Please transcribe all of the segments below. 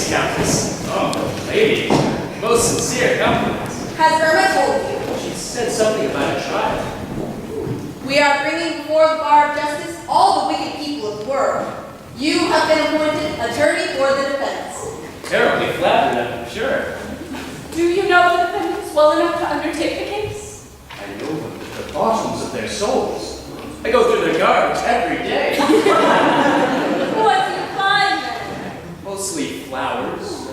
Greetings, Countess. Oh, lady. Most sincere compliments. Has Irma told you? She said something about a trial. We are bringing before the bar of justice all the wicked people of the world. You have been appointed attorney for the defense. Terribly flattered, I'm sure. Do you know the defendants well enough to undertake the case? I know them at the bottoms of their souls. I go through their garbage every day. What do you find then? Mostly flowers.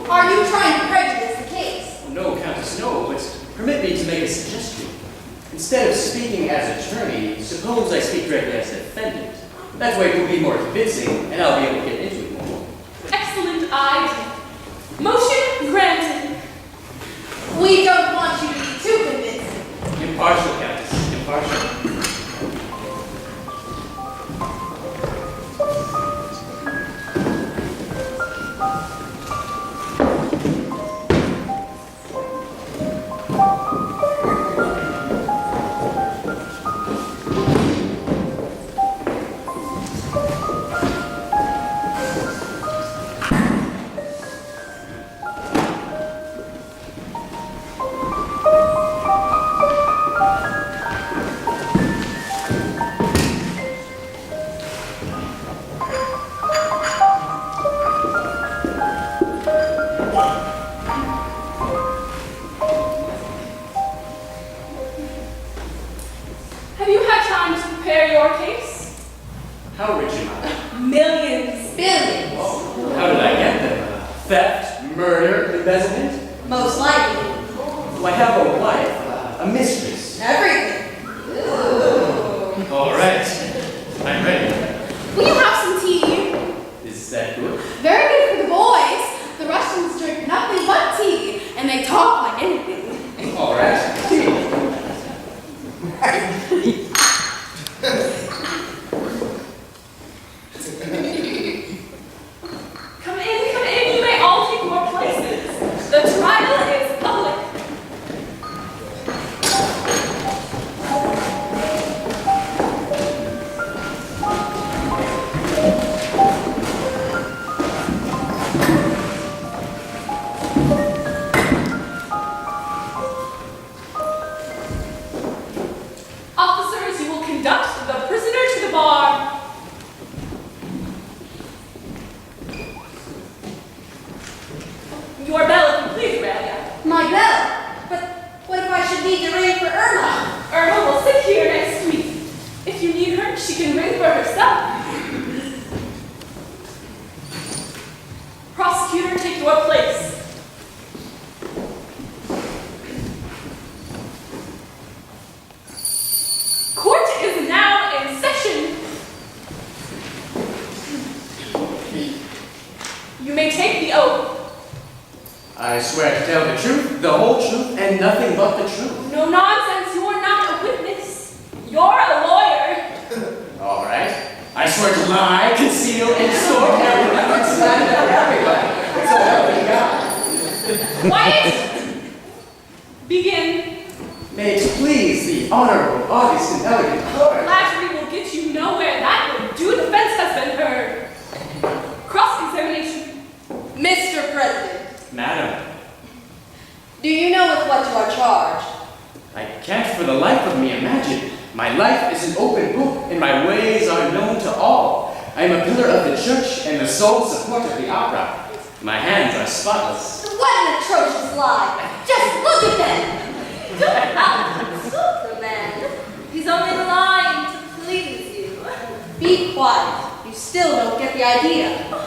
Are you trying to prejudice the case? Oh, no, Countess, no, but permit me to make a suggestion. Instead of speaking as attorney, suppose I speak directly as defendant. That way it will be more convincing, and I'll be able to get into it more. Excellent idea. Motion granted. We don't want you to be too convincing. Impartial, Countess, impartial. Have you had time to prepare your case? How rich am I? Millions. Billions. How did I get them? Theft, murder, embezzlement? Most likely. Do I have a wife, a mistress? Everything. Ooh. All right, I'm ready. Will you have some tea? Is that good? Very good for the boys. The Russians drink nothing but tea, and they talk like anything. All right, tea. Come in, you may all take your places. The trial is public. Officers, you will conduct the prisoner to the bar. Your bell, if you please, Aurelia. My bell. But what if I should need to ring for Irma? Irma will sit here next to me. If you need her, she can ring for herself. Prosecutor, take your place. Court is now in session. You may take the oath. I swear to tell the truth, the whole truth, and nothing but the truth. No nonsense, you are not a witness. You're a lawyer. All right. I swear to lie, conceal, and extort every evidence that so help me God. Quiet. Begin. May it please the honorable, august, and elegant court. Flattery will get you nowhere. That would do. Defense has been heard. Cross-examination. Mr. President, Madam, do you know with what you are charged? I can't for the life of me imagine. My life is an open book, and my ways are known to all. I am a pillar of the church and the sole support of the opera. My hands are spotless. What an atrocious lie! Just look at them! Don't insult the man. He's only lying to please you. Be quiet. You still don't get the idea.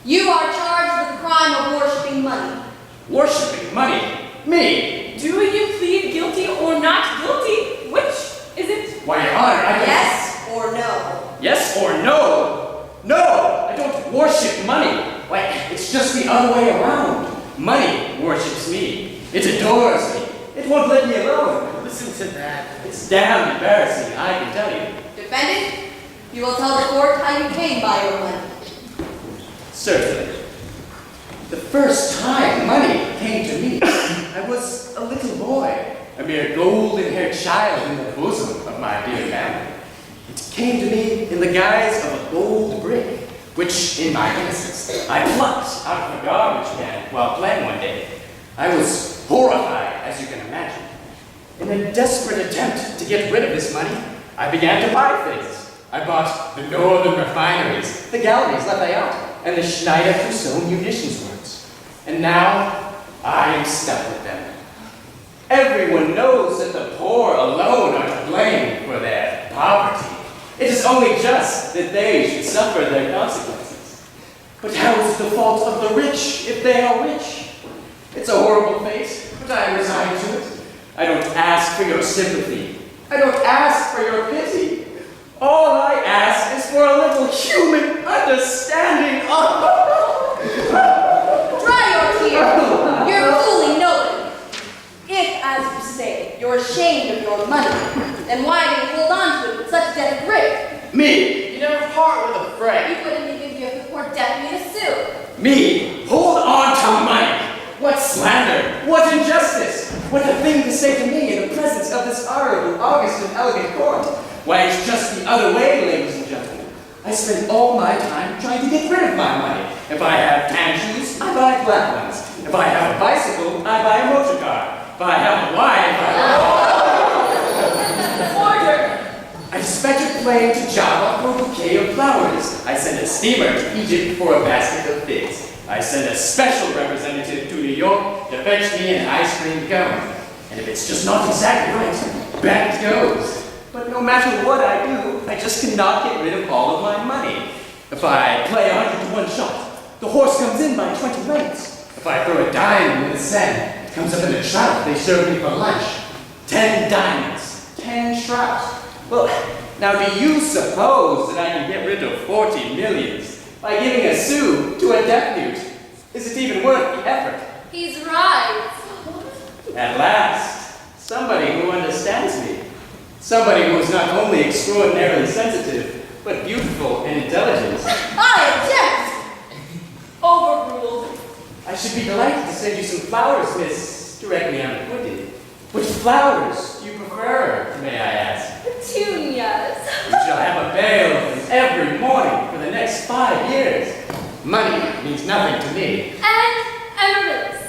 You are charged with the crime of worshipping money. Worshipping money? Me? Do you plead guilty or not guilty? Which is it? Why, Your Honor, I don't... Yes or no? Yes or no? No! I don't worship money. Why, it's just the other way around. Money worships me. It adores me. It won't let me alone. Listen to that. It's damn embarrassing, I can tell you. Defendant, you will tell the court how you came by your money. Certainly. The first time money came to me, I was a little boy, a mere golden-haired child in the bosom of my dear family. It came to me in the guise of a gold brick, which, in my innocence, I plucked out of a garbage can while playing one day. I was horrified, as you can imagine. In a desperate attempt to get rid of this money, I began to buy things. I bought the Northern Refineries, the Galleries Lafayette, and the Schneider Trousseau Munitions Works. And now, I am stuck with them. Everyone knows that the poor alone are to blame for their poverty. It is only just that they should suffer their consequences. But how is it the fault of the rich if they are rich? It's a horrible fate, but I resign to it. I don't ask for your sympathy. I don't ask for your pity. All I ask is for a little human understanding. Dry your tears. You're fooling nobody. If, as you say, you're ashamed of your money, then why do you hold on to it with such death grip? Me, you never part with a friend. You wouldn't even give the poor deaf a sou. Me, hold on to money. What slander, what injustice, what a thing to say to me in the presence of this honorable, august, and elegant court. Why, it's just the other way, ladies and gentlemen. I spend all my time trying to get rid of my money. If I have tan shoes, I buy black ones. If I have a bicycle, I buy a motor car. If I have a wife, I dispatch a plane to Java for a bouquet of flowers. I send a steamer to Egypt for a basket of figs. I send a special representative to New York to fetch me an ice cream cone. And if it's just not exactly right, back it goes. But no matter what I do, I just cannot get rid of all of my money. If I play 100 to 1 shot, the horse comes in by 20 lengths. If I throw a dime in the sand, it comes up in a trout they serve me for lunch. 10 diamonds, 10 trout. Well, now do you suppose that I can get rid of 40 millions by giving a sou to a deaf mute? Is it even worth the effort? He's right. At last, somebody who understands me. Somebody who is not only extraordinarily sensitive, but beautiful and intelligent. I object! Overruled. I should be delighted to send you some flowers, miss, directly unacquainted. Which flowers do you prefer, may I ask? Petunias. You shall have a bale of them every morning for the next 5 years. Money means nothing to me. And amaryllis.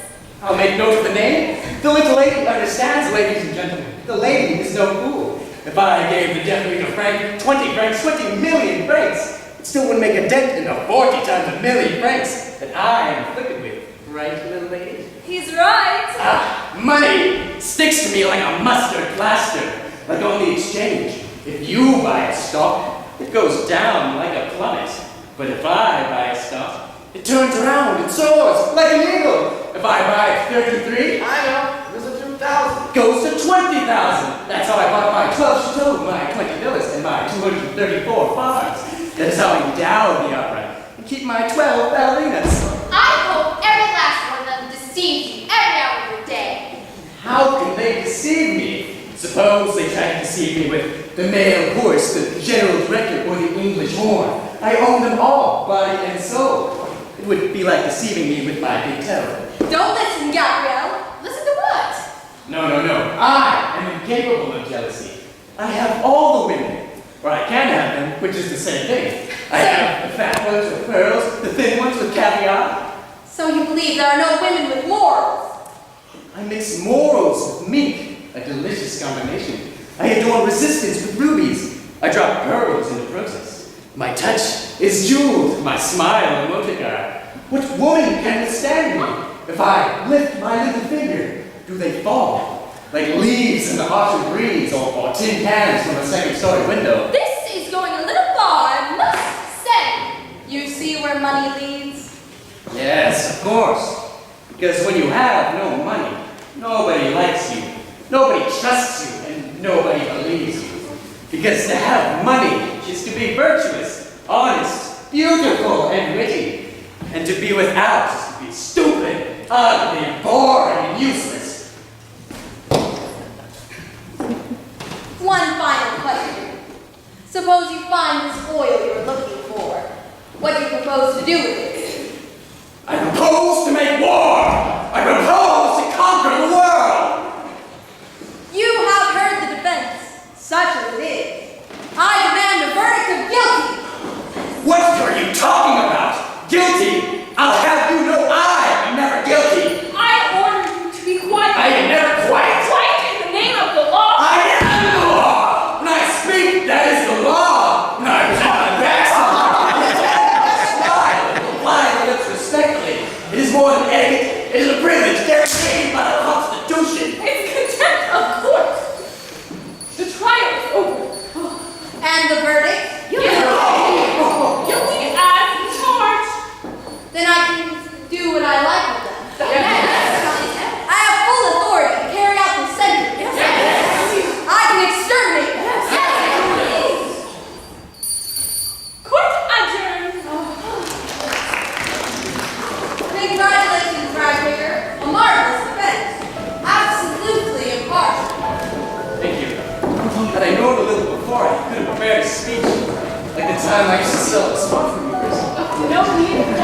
I'll make note of the name. The little lady understands, ladies and gentlemen. The lady is no fool. If I gave the deaf mute a franc, 20 francs, 20 million francs, it still wouldn't make a dent in the 40 times a million francs that I am afflicted with. Right, little lady? He's right. Ah, money sticks to me like a mustard plaster, like on the exchange. If you buy a stock, it goes down like a plummet. But if I buy a stock, it turns around and soars like an eagle. If I buy 33, I know, there's a 2,000. Goes to 20,000. That's how I bought my 12 chateaux, my 20 villas, and my 234 farms. That's how I endowed the opera and keep my 12 ballerinas. I hope every last one of them deceives you every hour of the day. How can they deceive me? Suppose they try to deceive me with the male horse, the general director, or the English horn. I own them all, body and soul. It would be like deceiving me with my big toe. Don't listen, Gabrielle. Listen to what? No. I am incapable of jealousy. I have all the women. Or I can have them, which is the same thing. I have the fat ones with pearls, the thin ones with caviar. So you believe there are no women with morals? I mix morals with mink, a delicious combination. I adorn resistance with rubies. I drop pearls in the process. My touch is jeweled, my smile a motor car. What woman can withstand me? If I lift my little finger, do they fall? Like leaves in the autumn breeze or tin cans from a second-story window. This is going a little far, I must say. You see where money leads? Yes, of course. Because when you have no money, nobody likes you, nobody trusts you, and nobody believes you. Because to have money is to be virtuous, honest, beautiful, and witty. And to be without is to be stupid, ugly, boring, and useless. One final question. Suppose you find this oil you're looking for. What do you propose to do with it? I propose to make war! I propose to conquer the world! You have heard the defense, such as it is. I demand a verdict of guilty. What are you talking time I should sell this off from you, Grissom. No need to